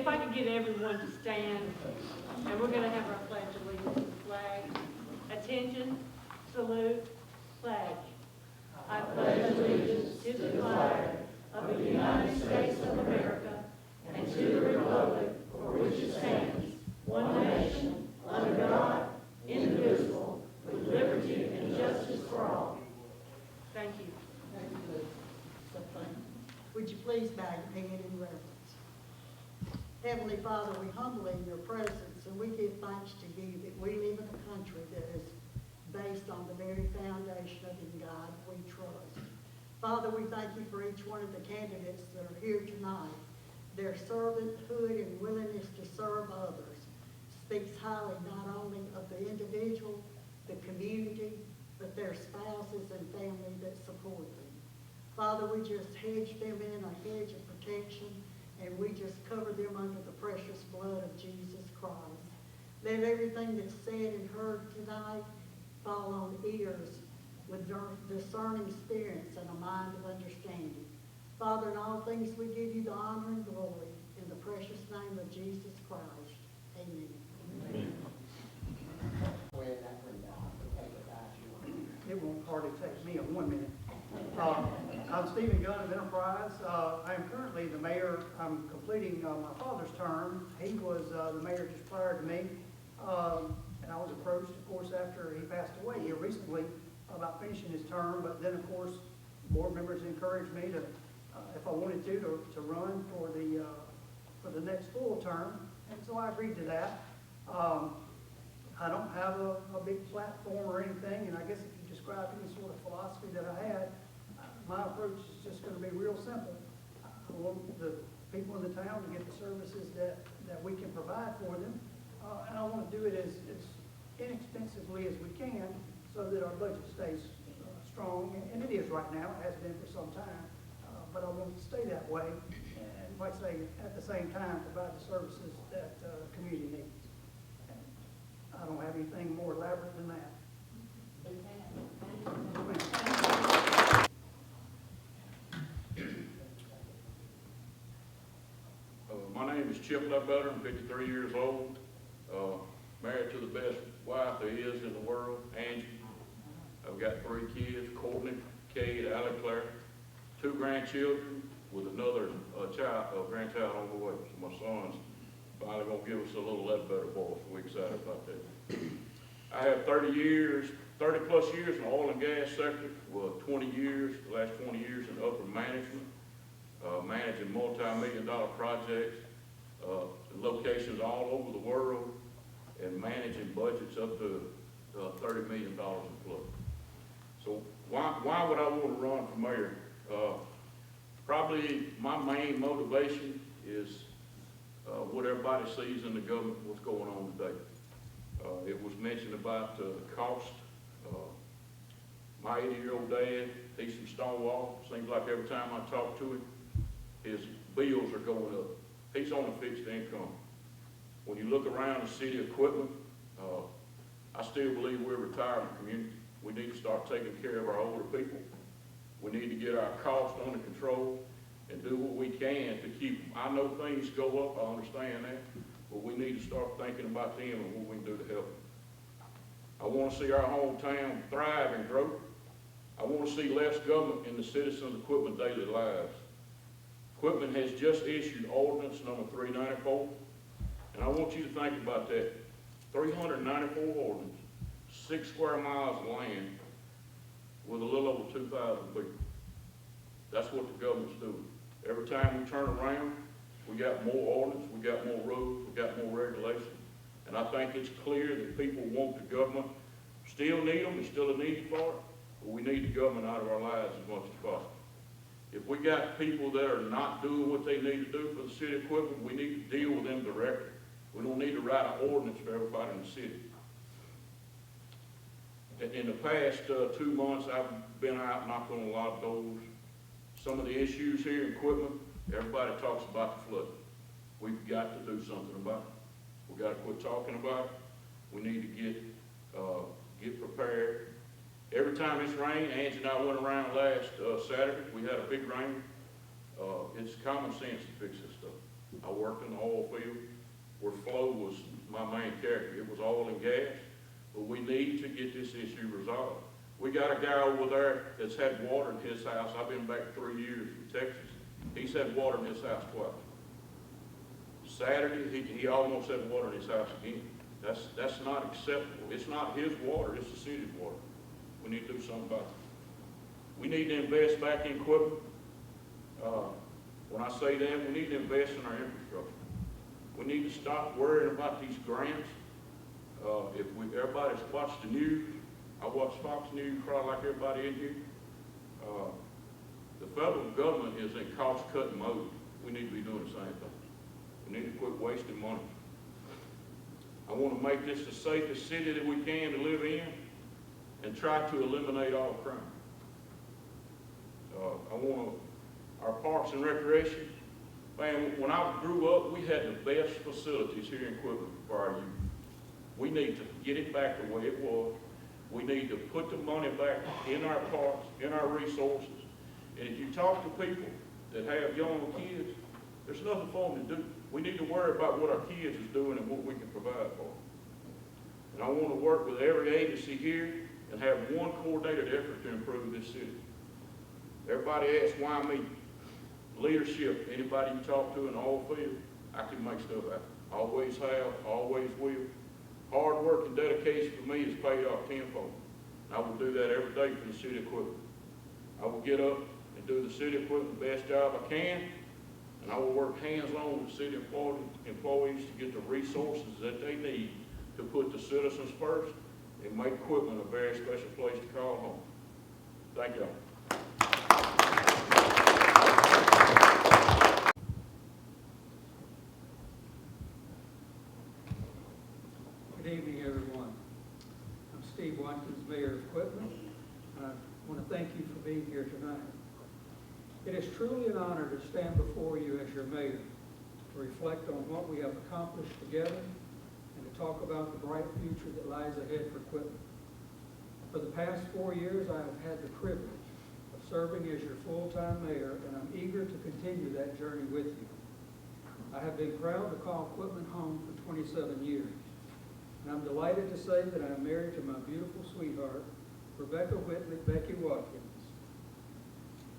if I could get everyone to stand, and we're going to have our pledge allegiance to the flag. Attention, salute, pledge. I pledge allegiance to the flag of the United States of America and to the republic for which it stands, one nation, under God, indivisible, with liberty and justice for all. Thank you. Would you please bow your head in reverence? Heavenly Father, we humble in your presence, and we give thanks to you that we live in a country that is based on the very foundation of in God we trust. Father, we thank you for each one of the candidates that are here tonight. Their servanthood and willingness to serve others speaks highly not only of the individual, the community, but their spouses and family that support them. Father, we just hedge them in a hedge of protection, and we just cover them under the precious blood of Jesus Christ. Let everything that's said and heard tonight fall on ears with discerning spirits and a mind of understanding. Father, in all things we give you the honor and glory in the precious name of Jesus Christ. Amen. Amen. It won't hardly take me 1 minute. I'm Stephen Gunn of Enterprise. I am currently the mayor. I'm completing my father's term. He was the mayor just prior to me. And I was approached, of course, after he passed away here recently about finishing his term. But then, of course, board members encouraged me to, if I wanted to run for the next full term. And so I agreed to that. I don't have a big platform or anything, and I guess if you describe any sort of philosophy that I had, my approach is just going to be real simple. I want the people in the town to get the services that we can provide for them, and I want to do it as inexpensively as we can so that our budget stays strong, and it is right now, it has been for some time, but I want it to stay that way, and like I say, at the same time, provide the services that the community needs. I don't have anything more elaborate than that. My name is Chip Ledbetter. I'm 53 years old. Married to the best wife there is in the world, Angie. I've got 3 kids, Courtney, Cade, Allie, Clarke, 2 grandchildren with another grandchild on the way. So my son's finally going to give us a little Ledbetter boy, so we're excited about that. I have 30 plus years in the oil and gas sector, well, 20 years, the last 20 years in upper management, managing multi-million-dollar projects, locations all over the world, and managing budgets up to $30 million and plus. So why would I want to run for mayor? Probably my main motivation is what everybody sees in the government, what's going on today. It was mentioned about the cost. My 80-year-old dad, he's from Stonewall. Seems like every time I talk to him, his bills are going up. He's on a fixed income. When you look around the city equipment, I still believe we're a retirement community. We need to start taking care of our older people. We need to get our costs under control and do what we can to keep them. I know things go up, I understand that, but we need to start thinking about them and what we can do to help them. I want to see our hometown thrive and grow. I want to see less government in the citizens' equipment daily lives. Equipment has just issued ordinance number 394, and I want you to think about that. 394 ordinance, 6 square miles of land with a little over 2,000 people. That's what the government's doing. Every time we turn around, we got more ordinance, we got more rules, we got more regulation. And I think it's clear that people want the government, still need them, there's still a need for it, but we need the government out of our lives as much as possible. If we got people that are not doing what they need to do for the city equipment, we need to deal with them directly. We don't need to write an ordinance for everybody in the city. In the past 2 months, I've been out knocking on a lot of doors. Some of the issues here in equipment, everybody talks about the flood. We've got to do something about it. We've got to quit talking about it. We need to get prepared. Every time it's rained, Angie and I went around last Saturday. We had a big rain. It's common sense to fix this stuff. I worked in the oil field where flow was my main character. It was oil and gas, but we need to get this issue resolved. We got a guy over there that's had water in his house. I've been back 3 years from Texas. He's had water in his house twice. Saturday, he almost had water in his house again. That's not acceptable. It's not his water, it's the city's water. We need to do something about it. We need to invest back in equipment. When I say that, we need to invest in our infrastructure. We need to stop worrying about these grants. Everybody's watched the news. I watch Fox News, cry like everybody in here. The federal government is in cost-cutting mode. We need to be doing the same thing. We need to quit wasting money. I want to make this the safest city that we can to live in and try to eliminate all crime. I want our parks and recreation. Man, when I grew up, we had the best facilities here in Quitman for our youth. We need to get it back the way it was. We need to put the money back in our parks, in our resources. And if you talk to people that have young kids, there's nothing for them to do. We need to worry about what our kids is doing and what we can provide for them. And I want to work with every agency here and have one coordinated effort to improve this city. Everybody asks, why me? Leadership, anybody you talk to in the oil field, I can make stuff happen. Always have, always will. Hard work and dedication for me is paid off tenfold. And I will do that every day for the city of Quitman. I will get up and do the city of Quitman the best job I can, and I will work hands-on with city employees to get the resources that they need to put the citizens first and make Quitman a very special place to call home. Thank y'all. Good evening, everyone. I'm Steve Watkins, Mayor of Quitman, and I want to thank you for being here tonight. It is truly an honor to stand before you as your mayor, to reflect on what we have accomplished together, and to talk about the bright future that lies ahead for Quitman. For the past 4 years, I have had the privilege of serving as your full-time mayor, and I'm eager to continue that journey with you. I have been proud to call Quitman home for 27 years. And I'm delighted to say that I am married to my beautiful sweetheart, Rebecca Whitley Becky Watkins.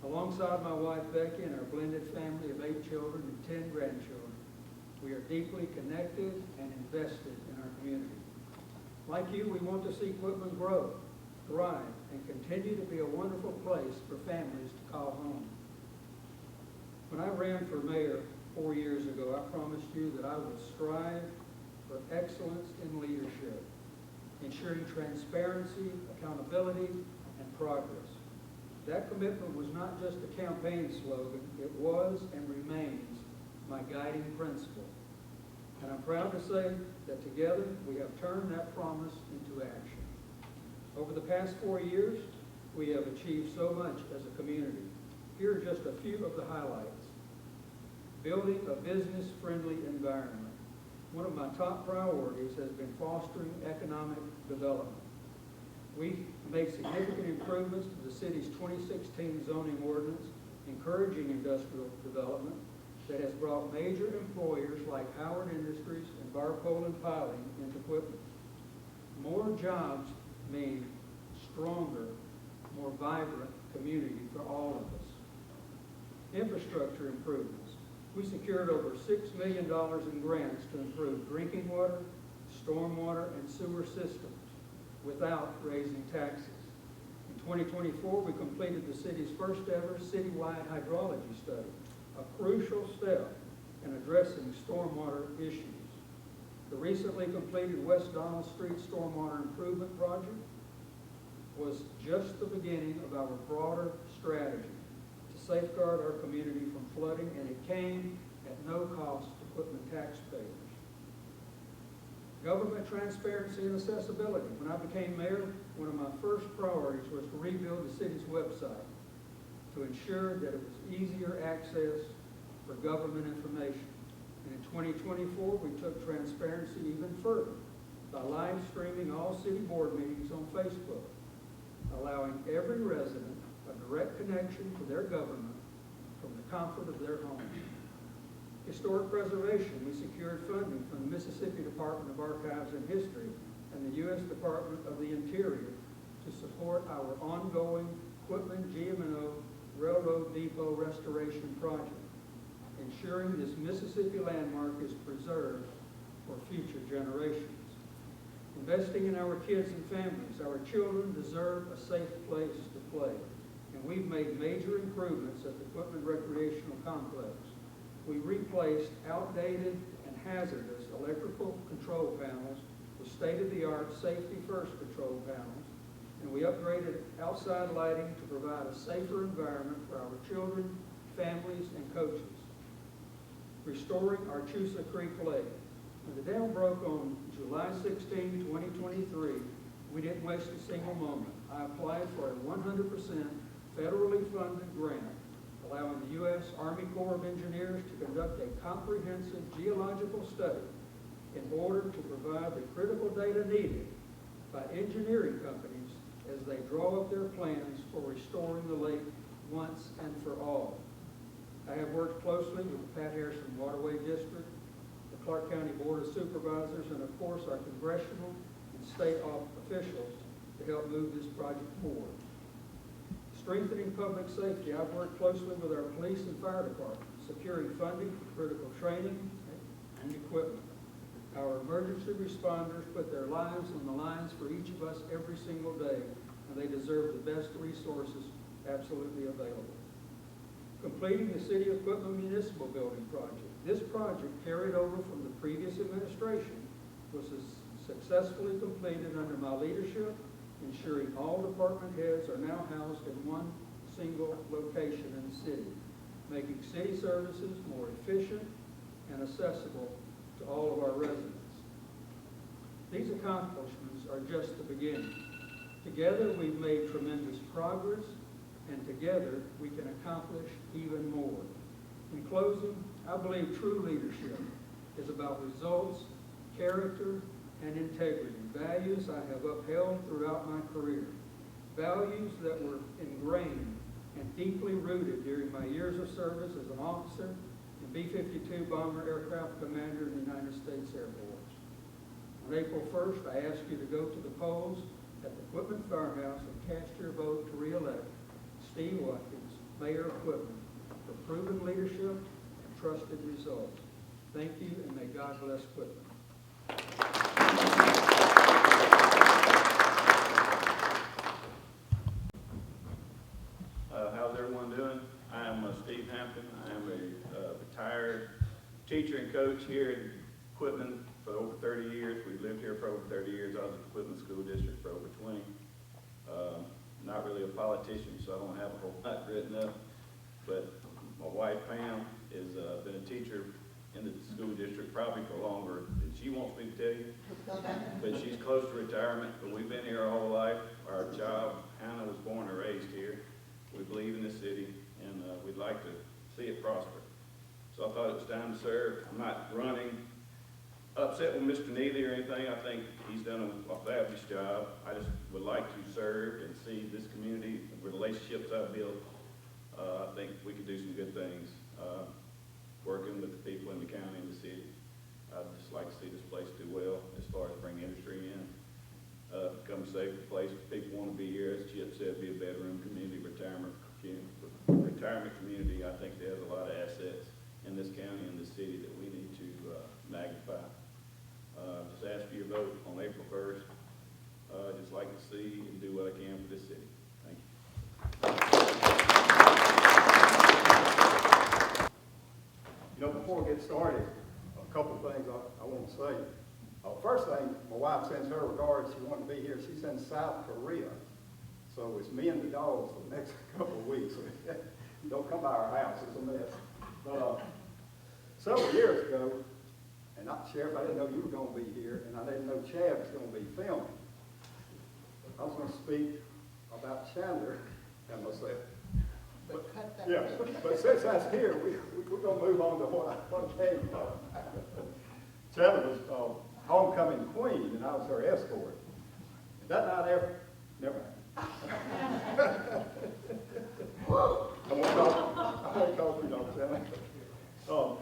Alongside my wife Becky and our blended family of 8 children and 10 grandchildren, we are deeply connected and invested in our community. Like you, we want to see Quitman grow, thrive, and continue to be a wonderful place for families to call home. When I ran for mayor 4 years ago, I promised you that I would strive for excellence in leadership, ensuring transparency, accountability, and progress. That commitment was not just a campaign slogan, it was and remains my guiding principle. And I'm proud to say that together we have turned that promise into action. Over the past 4 years, we have achieved so much as a community. Here are just a few of the highlights. Building a business-friendly environment. One of my top priorities has been fostering economic development. We've made significant improvements to the city's 2016 zoning ordinance, encouraging industrial development that has brought major employers like Howard Industries and Barpole and Piling into Quitman. More jobs mean stronger, more vibrant community for all of us. Infrastructure improvements. We secured over $6 million in grants to improve drinking water, stormwater, and sewer systems without raising taxes. In 2024, we completed the city's first ever citywide hydrology study, a crucial step in addressing stormwater issues. The recently completed West Donald Street Stormwater Improvement Project was just the beginning of our broader strategy to safeguard our community from flooding, and it came at no cost to Quitman taxpayers. Government transparency and accessibility. When I became mayor, one of my first priorities was to rebuild the city's website to ensure that it was easier access for government information. And in 2024, we took transparency even further by live streaming all city board meetings on Facebook, allowing every resident a direct connection to their government from the comfort of their home. Historic preservation, we secured funding from the Mississippi Department of Archives and History and the U.S. Department of the Interior to support our ongoing Quitman GM&O Railroad Depot Restoration Project, ensuring this Mississippi landmark is preserved for future generations. Investing in our kids and families, our children deserve a safe place to play, and we've made major improvements at the Quitman Recreational Complex. We replaced outdated and hazardous electrical control panels with state-of-the-art safety first control panels, and we upgraded outside lighting to provide a safer environment for our children, families, and coaches. Restoring Archusa Creek Lake. When the dam broke on July 16, 2023, we didn't waste a single moment. I applied for a 100% federally funded grant, allowing the U.S. Army Corps of Engineers to conduct a comprehensive geological study in order to provide the critical data needed by engineering companies as they draw up their plans for restoring the lake once and for all. I have worked closely with the Pat Harrison Waterway District, the Clarke County Board of Supervisors, and of course our congressional and state officials to help move this project forward. Strengthening public safety, I've worked closely with our police and fire departments, securing funding for critical training and equipment. Our emergency responders put their lives on the lines for each of us every single day, and they deserve the best resources absolutely available. Completing the City of Quitman Municipal Building project. This project, carried over from the previous administration, was successfully completed under my leadership, ensuring all department heads are now housed in one single location in the city, making city services more efficient and accessible to all of our residents. These accomplishments are just the beginning. Together we've made tremendous progress, and together we can accomplish even more. In closing, I believe true leadership is about results, character, and integrity, values I have upheld throughout my career, values that were ingrained and deeply rooted during my years of service as an officer and B-52 Bomber Aircraft Commander in the United States Air Force. On April 1st, I ask you to go to the polls at the Quitman Firehouse and cast your vote to re-elect Steve Watkins, Mayor of Quitman, for proven leadership and trusted results. Thank you, and may God bless Quitman. How's everyone doing? I am Steve Hampton. I am a retired teacher and coach here in Quitman for over 30 years. We've lived here for over 30 years. I was at the Quitman School District for over 20. Not really a politician, so I don't have a whole lot written up. But my wife, Pam, has been a teacher in the school district probably for longer than she wants me to tell you. But she's close to retirement, but we've been here our whole life. Our child, Hannah, was born and raised here. We believe in the city, and we'd like to see it prosper. So I thought it was time to serve. I'm not running upset with Mr. Neely or anything. I think he's done a fabulous job. I just would like to serve and see this community, the relationships I've built. I think we could do some good things working with the people in the county and the city. I'd just like to see this place do well as far as bring industry in. Become a safer place. People want to be here. As Chip said, be a bedroom community, retirement community. I think there's a lot of assets in this county and the city that we need to magnify. Just ask for your vote on April 1st. Just like to see and do what I can for this city. Thank you. You know, before we get started, a couple of things I want to say. First thing, my wife sends her regards. She wanted to be here. She's in South Korea. So it's me and the dogs for the next couple of weeks. Don't come by our house. It's a mess. But several years ago, and Sheriff, I didn't know you were going to be here, and I didn't know Chad was going to be filming. I was going to speak about Chandler and myself. But since that's here, we're going to move on to what came from. Chandler was homecoming queen, and I was her escort. That night after, never mind. I won't talk for you, Dr. Chandler.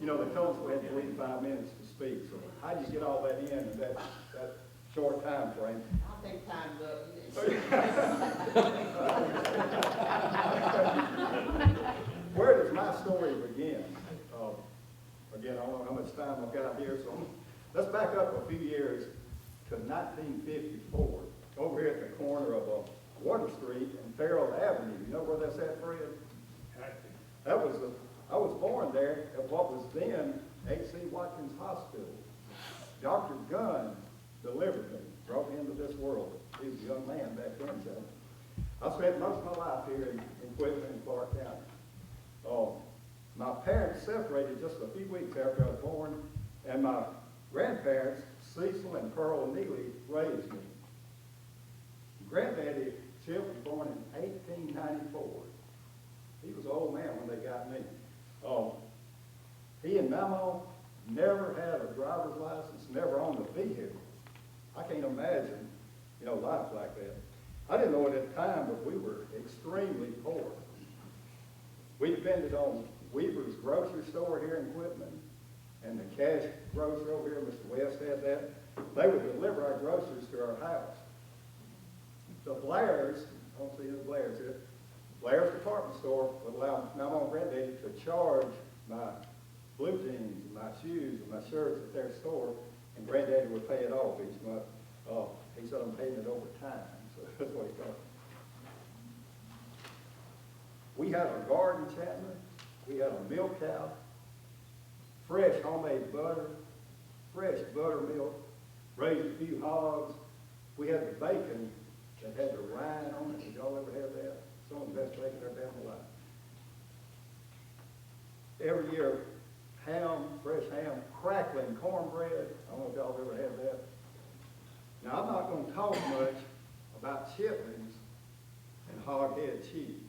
you know, they told us we had 45 minutes to speak, so how do you get all that in that short time frame? I think time's up. Where does my story begin? Again, I don't know how much time I've got here, so let's back up a few years to 1954, over here at the corner of Water Street and Farrell Avenue. You know where that's at, Fred? I was born there at what was then H.C. Watkins Hospital. Dr. Gunn delivered me, brought me into this world. He was a young man back then, so I spent most of my life here in Quitman and Clarke County. My parents separated just a few weeks after I was born, and my grandparents, Cecil and Pearl Neely, raised me. Granddaddy, Chip, was born in 1894. He was an old man when they got me. He and Mama never had a driver's license, never owned a vehicle. I can't imagine, you know, life like that. I didn't know it at the time, but we were extremely poor. We depended on Weaver's grocery store here in Quitman and the cash grocer over here, Mr. West had that. They would deliver our groceries to our house. The Blairs, I don't see the Blairs here, Blair's department store would allow Mama and Granddaddy to charge my blue jeans, and my shoes, and my shirts at their store, and Granddaddy would pay it off each month. He said I'm paying it over time, so that's what he thought. We had a garden, Chandler. We had a milk cow, fresh homemade butter, fresh buttermilk, raised a few hogs. We had the bacon that had the rind on it. Did y'all ever have that? Some of the best bacon I've ever had in my life. Every year, ham, fresh ham, crackling cornbread. I don't know if y'all ever had that. Now, I'm not going to talk much about chitlins and hog head cheese.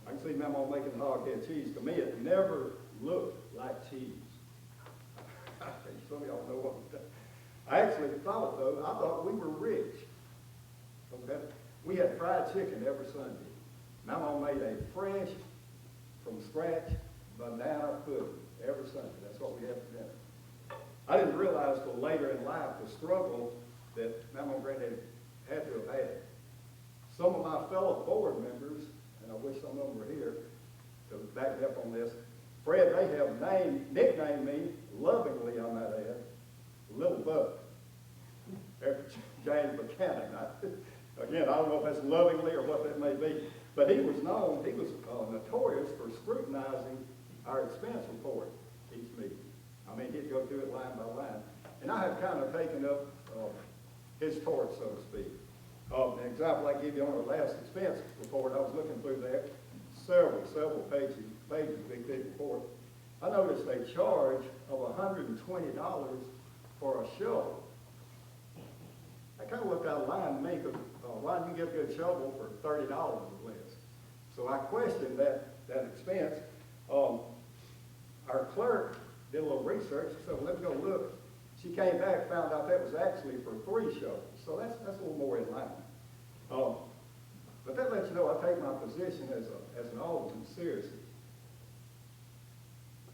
I can see Mama making hog head cheese. To me, it never looked like cheese. Some of y'all know what I'm saying. I actually thought, though, I thought we were rich. We had fried chicken every Sunday. Mama made a fresh, from scratch, banana pudding every Sunday. That's what we had for dinner. I didn't realize till later in life the struggle that Mama and Granddaddy had to have had. Some of my fellow board members, and I wish some of them were here to back me up on this, Fred, they have nicknamed me, lovingly I might add, Little Buck. After James Buchanan. Again, I don't know if that's lovingly or what that may be, but he was notorious for scrutinizing our expense report each meeting. I mean, he'd go through it line by line. And I have kind of taken up his torch, so to speak. An example I give you on our last expense report, I was looking through that, several pages, big report. I noticed a charge of $120 for a shovel. I kind of looked out of line to me, because why do you get a good shovel for $30 or less? So I questioned that expense. Our clerk did a little research. She said, well, let me go look. She came back, found out that was actually for 3 shovels. So that's a little more in line. But that lets you know I take my position as an alderman seriously.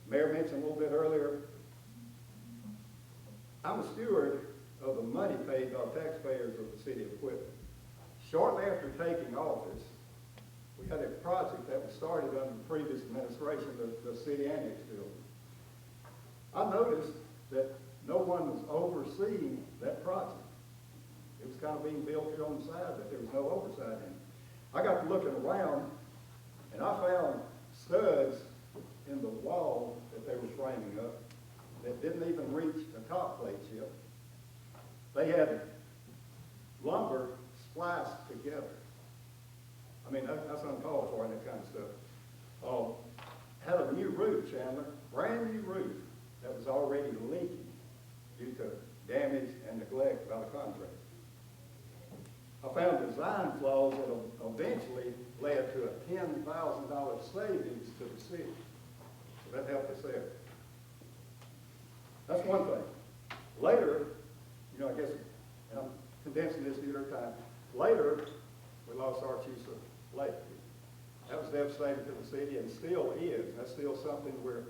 Mayor mentioned a little bit earlier, I'm a steward of the money paid by taxpayers of the city of Quitman. Shortly after taking office, we had a project that was started under the previous administration, the city annex building. I noticed that no one was overseeing that project. It was kind of being built here on the side, but there was no oversight in it. I got to looking around, and I found studs in the wall that they were framing up that didn't even reach the top plate yet. They had lumber spliced together. I mean, that's uncalled for and that kind of stuff. Had a new roof, Chandler, brand new roof that was already leaking due to damage and neglect by the contractor. I found design flaws that eventually led to a $10,000 savings to the city. So that helped us there. That's one thing. Later, I guess, and I'm condensing this due to time, later, we lost Archisa Lake. That was devastating to the city and still is. That's still something we're,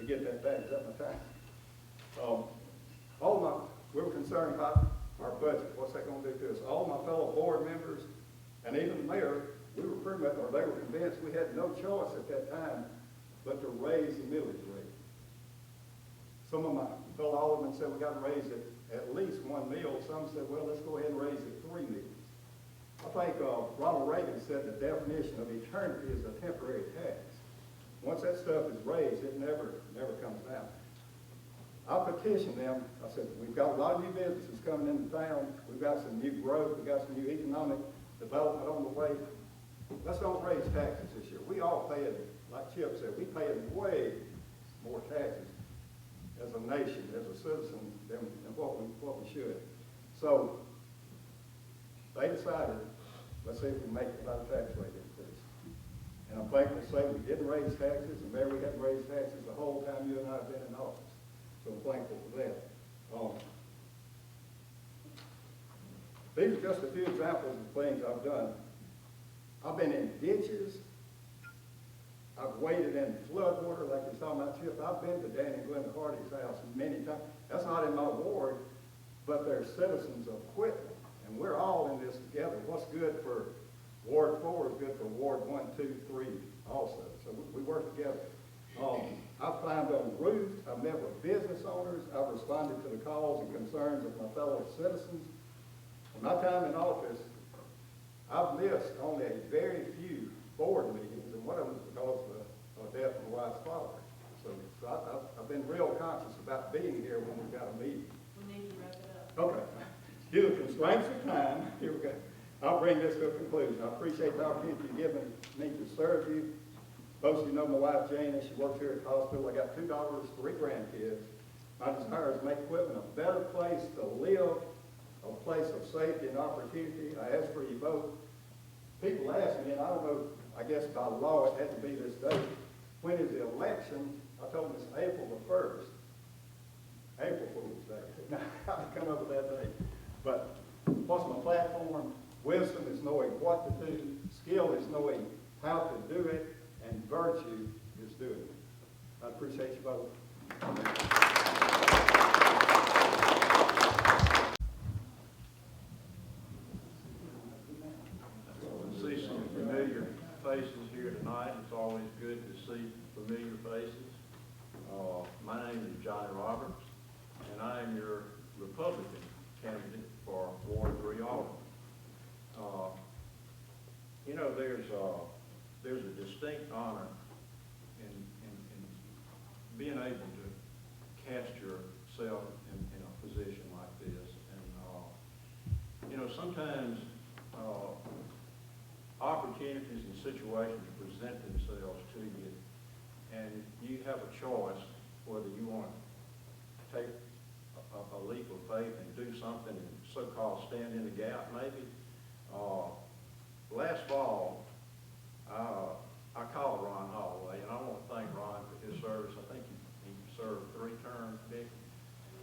to get that back. Is that my time? We were concerned about our budget, what's that gonna do to us? All my fellow board members, and even the mayor, we were pretty much, or they were convinced we had no choice at that time but to raise the millage rate. Some of my fellow aldermen said we got to raise it at least 1 mil. Some said, well, let's go ahead and raise it 3 mils. I think Ronald Reagan said the definition of eternity is a temporary tax. Once that stuff is raised, it never comes down. I petitioned them. I said, we've got a lot of new businesses coming into town. We've got some new growth. We've got some new economic development on the way. Let's don't raise taxes this year. We all pay it, like Chip said, we pay way more taxes as a nation, as a citizen, than what we should. So they decided, let's see if we make it without a tax rate increase. And I'm thankful to say we didn't raise taxes, and Mayor, we hadn't raised taxes the whole time you and I have been in office. So I'm thankful for that. These are just a few examples of things I've done. I've been in ditches. I've waded in flood water like you're talking about, Chip. I've been to Danny and Glenda Hardy's house many times. That's not in my ward, but they're citizens of Quitman, and we're all in this together. What's good for Ward 4 is good for Ward 1, 2, 3 also. So we work together. I've climbed on roofs. I've met with business owners. I've responded to the calls and concerns of my fellow citizens. In my time in office, I've missed only a very few board meetings, and one of them was because of the death of my wife's father. So I've been real conscious about being here when we've got a meeting. We need to wrap it up. Okay. Due to constraints of time, here we go. I'll bring this to a conclusion. I appreciate the opportunity you've given me to serve you. Most of you know my wife, Jane, and she works here at the hospital. I got 2 daughters, 3 grandkids. My desire is to make Quitman a better place to live, a place of safety and opportunity. I ask for your vote. People ask me, and I don't know, I guess by law it had to be this date. When is the election? I told them it's April the 1st. April Fool's Day. How to come up with that date? But what's my platform? Wisdom is knowing what to do. Skill is knowing how to do it. And virtue is doing it. I appreciate you both. I see some familiar faces here tonight. It's always good to see familiar faces. My name is Johnny Roberts, and I am your Republican candidate for Ward 3 Alderman. You know, there's a distinct honor in being able to cast yourself in a position like this. And, you know, sometimes opportunities and situations present themselves to you, and you have a choice whether you want to take a leap of faith and do something and so-called stand in the gap, maybe. Last fall, I called Ron Holloway, and I want to thank Ron for his service. I think he served 3 terms, Dick.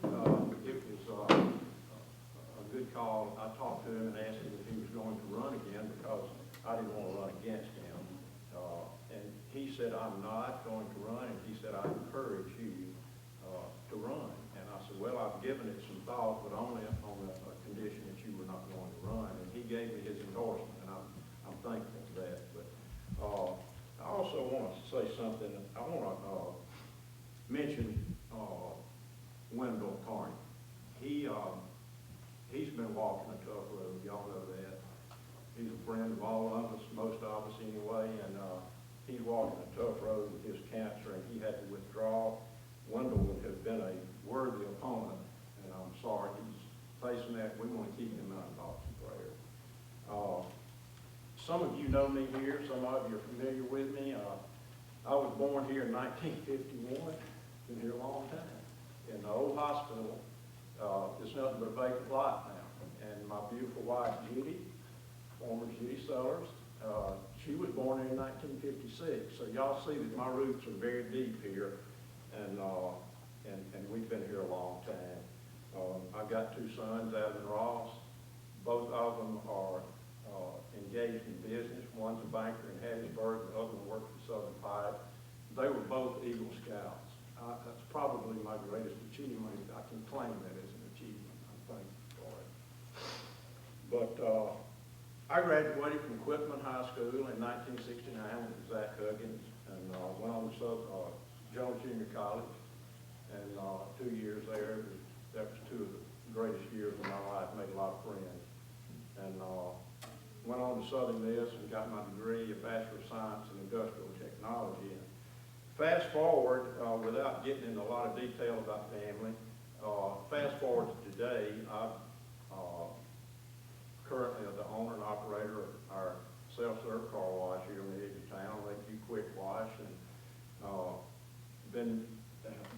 It was a good call. I talked to him and asked him if he was going to run again because I didn't want to run against him. And he said, I'm not going to run, and he said, I encourage you to run. And I said, well, I've given it some thought, but only on the condition that you were not going to run. And he gave me his endorsement, and I'm thankful for that. But I also want to say something. I want to mention Wendell Carney. He's been walking a tough road. Y'all know that. He's a friend of all of us, most of us anyway, and he's walking a tough road with his cancer, and he had to withdraw. Wendell would have been a worthy opponent, and I'm sorry he's facing that. We want to keep him in our thoughts and prayers. Some of you know me here. Some of you are familiar with me. I was born here in 1951. Been here a long time. In the old hospital, it's nothing but a vacant lot now. And my beautiful wife, Judy, former Judy Sellers, she was born here in 1956. So y'all see that my roots are very deep here, and we've been here a long time. I've got 2 sons, Adam and Ross. Both of them are engaged in business. One's a banker in Hattiesburg, the other one works for Southern Pipe. They were both Eagle Scouts. That's probably my greatest achievement. I can claim that as an achievement. I'm thankful for it. But I graduated from Quitman High School in 1969 with Zach Huggins, and went on to Jones Junior College, and 2 years there. That was 2 of the greatest years of my life. Made a lot of friends, and went on to Southern Miss and got my degree, a Bachelor of Science in Industrial Technology. And fast forward, without getting into a lot of detail about family, fast forward to today, I'm currently the owner and operator of our self-serve car wash here on the edge of town, Lakeview Quick Wash, and been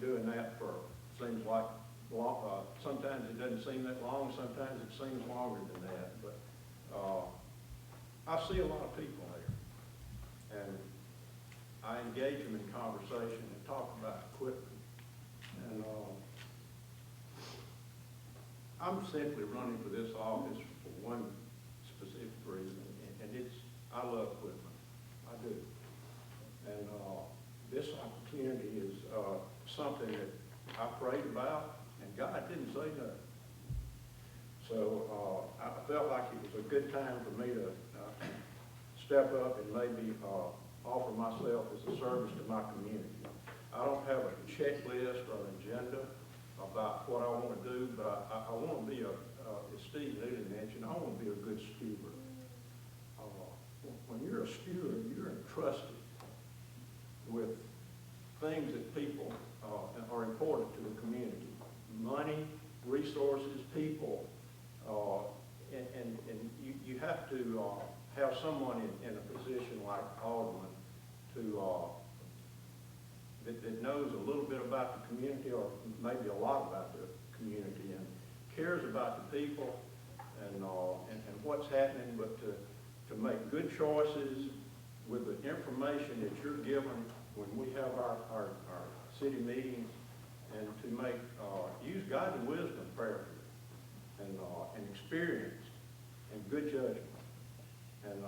doing that for, seems like, long, sometimes it doesn't seem that long, sometimes it seems longer than that, but I see a lot of people there, and I engage them in conversation and talk about equipment, and I'm simply running for this office for one specific reason, and it's, I love equipment, I do, and this opportunity is something that I prayed about, and God didn't say no. So I felt like it was a good time for me to step up and maybe offer myself as a service to my community. I don't have a checklist or an agenda about what I want to do, but I want to be as Steve Newton mentioned, I want to be a good steward. When you're a steward, you're entrusted with things that people are important to the community. Money, resources, people, and you have to have someone in a position like Alderman to that knows a little bit about the community, or maybe a lot about the community, and cares about the people and what's happening, but to make good choices with the information that you're given when we have our city meetings, and to make use godly wisdom prayerfully, and experience and good judgment and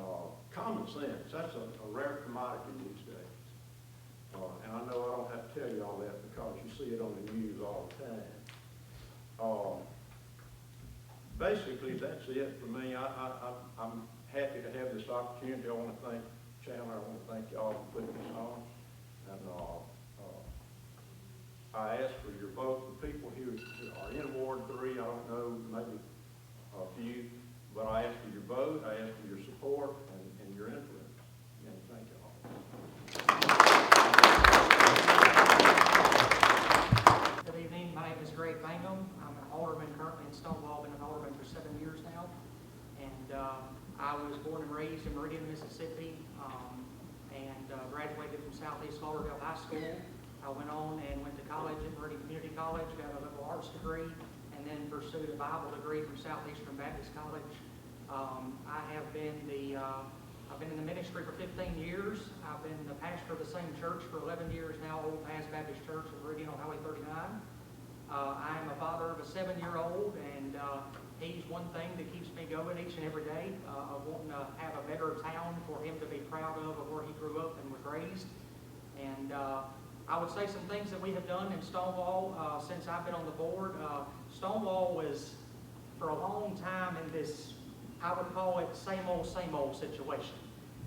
common sense. That's a rare commodity these days. And I know I don't have to tell you all that because you see it on the news all the time. Basically, that's it for me. I'm happy to have this opportunity. I want to thank Chandler. I want to thank y'all for putting this on. And I ask for your vote. The people who are in Ward 3, I don't know, maybe a few, but I ask for your vote. I ask for your support and your influence. And thank you all. Good evening. My name is Greg Mangum. I'm an alderman currently in Stonewall. Been an alderman for 7 years now. And I was born and raised in Meridian, Mississippi, and graduated from Southeast Lauderdale High School. I went on and went to college at Meridian Community College, got a liberal arts degree, and then pursued a Bible degree from Southeastern Baptist College. I've been in the ministry for 15 years. I've been the pastor of the same church for 11 years now, Old Pass Baptist Church in Meridian on Highway 39. I am a father of a 7-year-old, and he's one thing that keeps me going each and every day, of wanting to have a better town for him to be proud of where he grew up and was raised. And I would say some things that we have done in Stonewall since I've been on the board. Stonewall was, for a long time, in this, I would call it same old situation,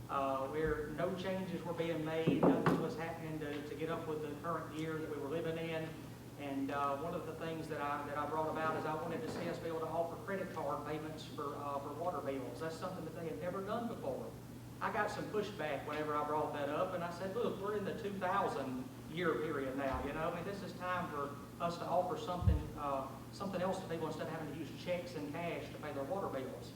where no changes were being made, nothing was happening to get up with the current year that we were living in. And one of the things that I brought about is I wanted to see us be able to offer credit card payments for water bills. That's something that they had never done before. I got some pushback whenever I brought that up, and I said, look, we're in the 2000 year period now, you know. I mean, this is time for us to offer something else to people instead of having to use checks and cash to pay their water bills.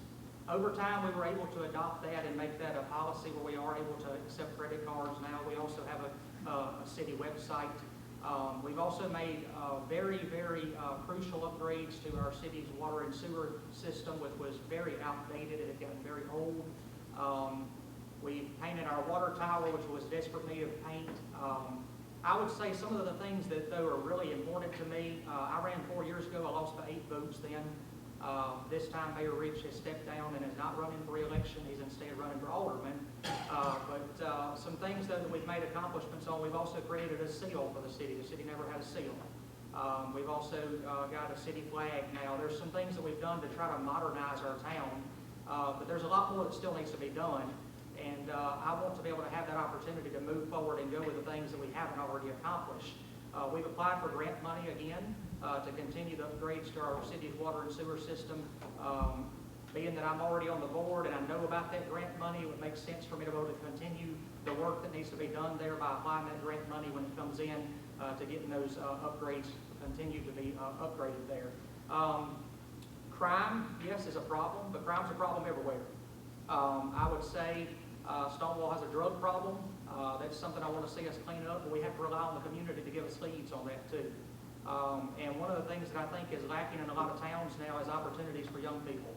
Over time, we were able to adopt that and make that a policy where we are able to accept credit cards now. We also have a city website. We've also made very, very crucial upgrades to our city's water and sewer system, which was very outdated. It had gotten very old. We painted our water tower, which was desperate need of paint. I would say some of the things that, though, are really important to me. I ran 4 years ago. I lost about 8 votes then. This time Mayor Rich has stepped down and is not running for re-election. He's instead running for alderman. But some things though that we've made accomplishments on, we've also created a seal for the city. The city never had a seal. We've also got a city flag now. There's some things that we've done to try to modernize our town, but there's a lot more that still needs to be done. And I want to be able to have that opportunity to move forward and go with the things that we haven't already accomplished. We've applied for grant money again to continue the upgrades to our city's water and sewer system. Being that I'm already on the board and I know about that grant money, it would make sense for me to be able to continue the work that needs to be done there by applying that grant money when it comes in to getting those upgrades continue to be upgraded there. Crime, yes, is a problem, but crime's a problem everywhere. I would say Stonewall has a drug problem. That's something I want to see us clean up, but we have to rely on the community to give us leads on that too. And one of the things that I think is lacking in a lot of towns now is opportunities for young people.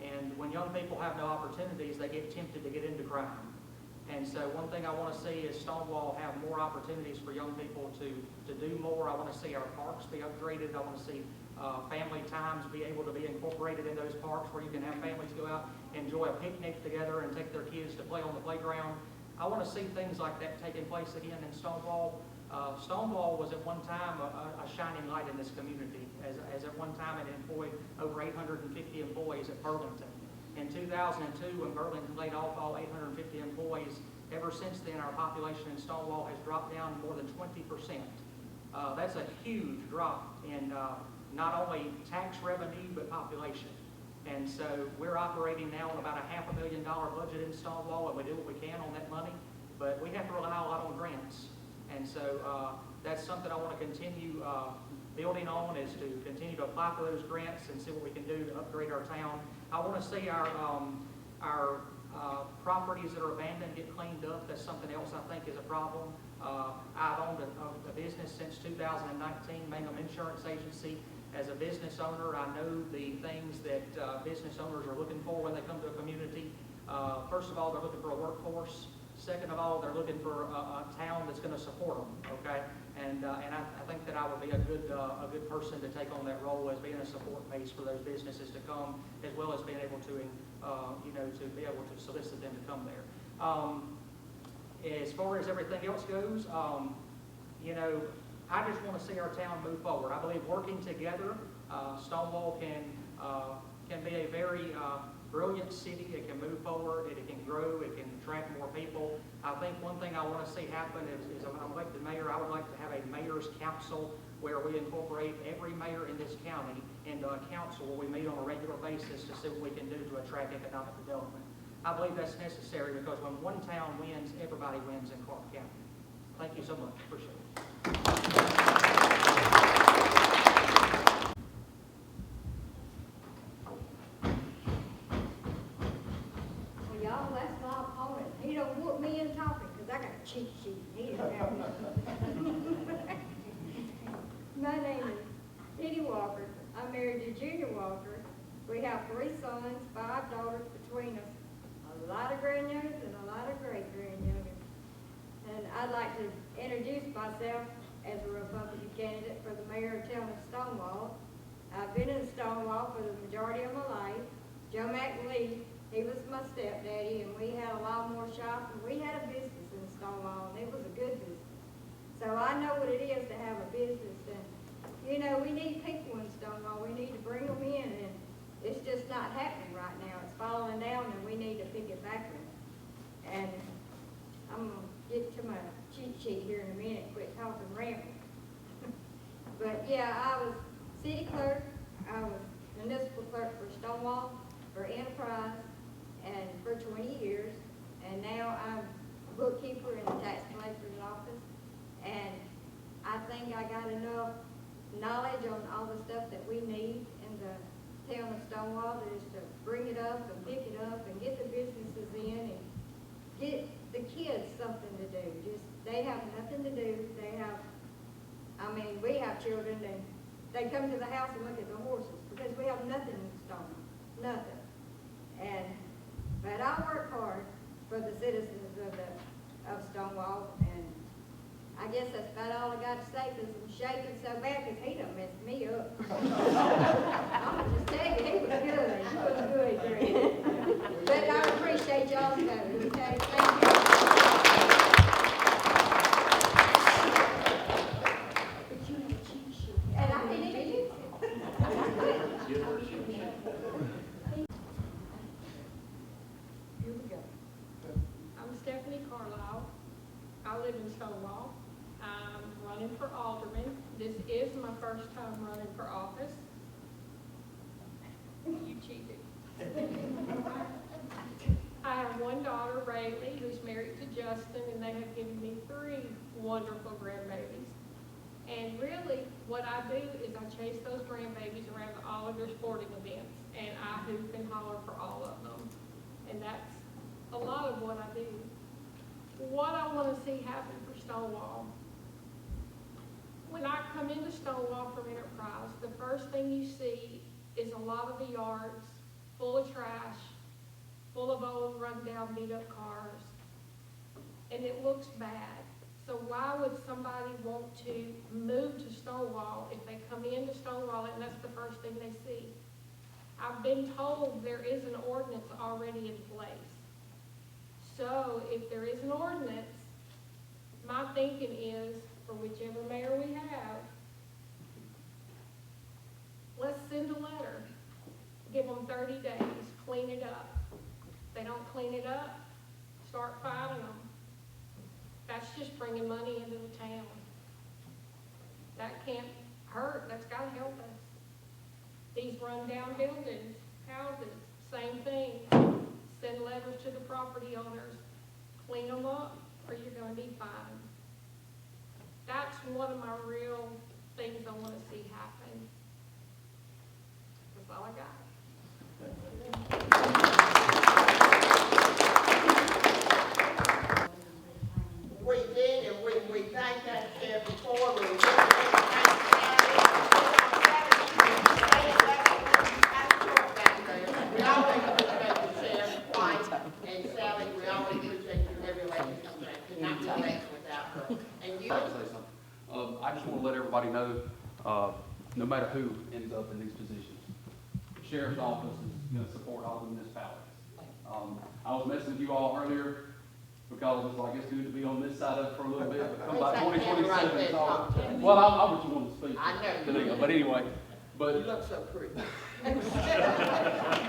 And when young people have no opportunities, they get tempted to get into crime. And so one thing I want to see is Stonewall have more opportunities for young people to do more. I want to see our parks be upgraded. I want to see family times be able to be incorporated in those parks where you can have families go out, enjoy a picnic together and take their kids to play on the playground. I want to see things like that taking place again in Stonewall. Stonewall was at one time a shining light in this community, as at one time it employed over 850 employees at Burlington. In 2002, when Burlington laid off all 850 employees, ever since then our population in Stonewall has dropped down more than 20%. That's a huge drop in not only tax revenue, but population. And so we're operating now on about a $500,000 budget in Stonewall, and we do what we can on that money, but we have to rely a lot on grants. And so that's something I want to continue building on, is to continue to apply for those grants and see what we can do to upgrade our town. I want to see our properties that are abandoned get cleaned up. That's something else I think is a problem. I've owned a business since 2019, Mangum Insurance Agency. As a business owner, I know the things that business owners are looking for when they come to a community. First of all, they're looking for a workforce. Second of all, they're looking for a town that's going to support them. Okay, and I think that I would be a good person to take on that role as being a support base for those businesses to come, as well as being able to to be able to solicit them to come there. As far as everything else goes, I just want to see our town move forward. I believe working together, Stonewall can be a very brilliant city. It can move forward, it can grow, it can attract more people. I think one thing I want to see happen is when I'm elected mayor, I would like to have a mayor's council where we incorporate every mayor in this county into a council where we meet on a regular basis to see what we can do to attract economic development. I believe that's necessary because when one town wins, everybody wins in Clarke County. Thank you so much. Appreciate it. Well, y'all, that's my opponent. He don't want me in talking because I got a cheat sheet. He don't have one. My name is Diddy Walker. I'm married to Junior Walker. We have 3 sons, 5 daughters between us. A lot of grandyoungers and a lot of great-grandyoungers. And I'd like to introduce myself as a Republican candidate for the mayor of town of Stonewall. I've been in Stonewall for the majority of my life. Joe McLeod, he was my stepdaddy, and we had a lawnmower shop, and we had a business in Stonewall, and it was a good business. So I know what it is to have a business, and we need people in Stonewall. We need to bring them in, and it's just not happening right now. It's falling down, and we need to pick it back up. And I'm going to get to my cheat sheet here in a minute, quit talking rambling. But yeah, I was city clerk, I was municipal clerk for Stonewall, for Enterprise, and for 20 years. And now I'm a bookkeeper in the tax collector's office. And I think I got enough knowledge on all the stuff that we need in the town of Stonewall, that is to bring it up and pick it up and get the businesses in and get the kids something to do. Just, they have nothing to do. We have children and they come to the house and look at the horses because we have nothing in Stonewall, nothing. But I work hard for the citizens of Stonewall, and I guess that's about all I got to say, because I'm shaking so bad, because he done messed me up. I'm just telling you, he was good. He was good, Greg. But I appreciate y'all's vote, okay? Thank you. And I didn't even use it. Here we go. I'm Stephanie Carlisle. I live in Stonewall. I'm running for alderman. This is my first time running for office. You cheated. I have one daughter, Rayleigh, who's married to Justin, and they have given me 3 wonderful grandbabies. And really, what I do is I chase those grandbabies around to all of their sporting events, and I hoop and holler for all of them. And that's a lot of what I do. What I want to see happen for Stonewall. When I come into Stonewall from Enterprise, the first thing you see is a lot of the yards full of trash, full of old run-down, beat-up cars, and it looks bad. So why would somebody want to move to Stonewall if they come into Stonewall and that's the first thing they see? I've been told there is an ordinance already in place. So if there is an ordinance, my thinking is, for whichever mayor we have, let's send a letter. Give them 30 days, clean it up. If they don't clean it up, start fining them. That's just bringing money into the town. That can't hurt, that's gotta help us. These run-down buildings, houses, same thing. Send letters to the property owners, clean them up, or you're gonna be fined. That's one of my real things I wanna see happen. That's all I got. We did, and we thanked that sheriff before, we always appreciate the sheriff, White, and Sally, we always appreciate you in every election come back, not be elected without her. And you, I'd like to say something. I just want to let everybody know, no matter who ends up in these positions, the sheriff's office is going to support all the municipalities. I was messing with you all earlier because it was like, it's good to be on this side of it for a little bit, but come by 2027, it's all. Well, I want you to speak. I know. Today, but anyway, you but look so pretty.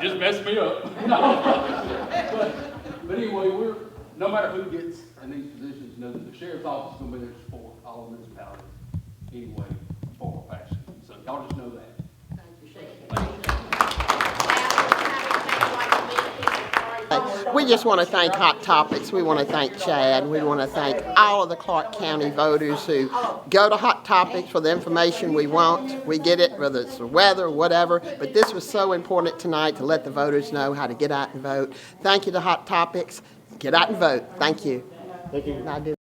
just messed me up. No. But anyway, no matter who gets in these positions, know that the sheriff's office is going to be there to support all the municipalities anyway, form or fashion. So y'all just know that. Thank you, Sheriff. We just want to thank Hot Topics. We want to thank Chad. We want to thank all of the Clarke County voters who go to Hot Topics for the information we want. We get it, whether it's the weather or whatever. But this was so important tonight to let the voters know how to get out and vote. Thank you to Hot Topics. Get out and vote. Thank you. Thank you.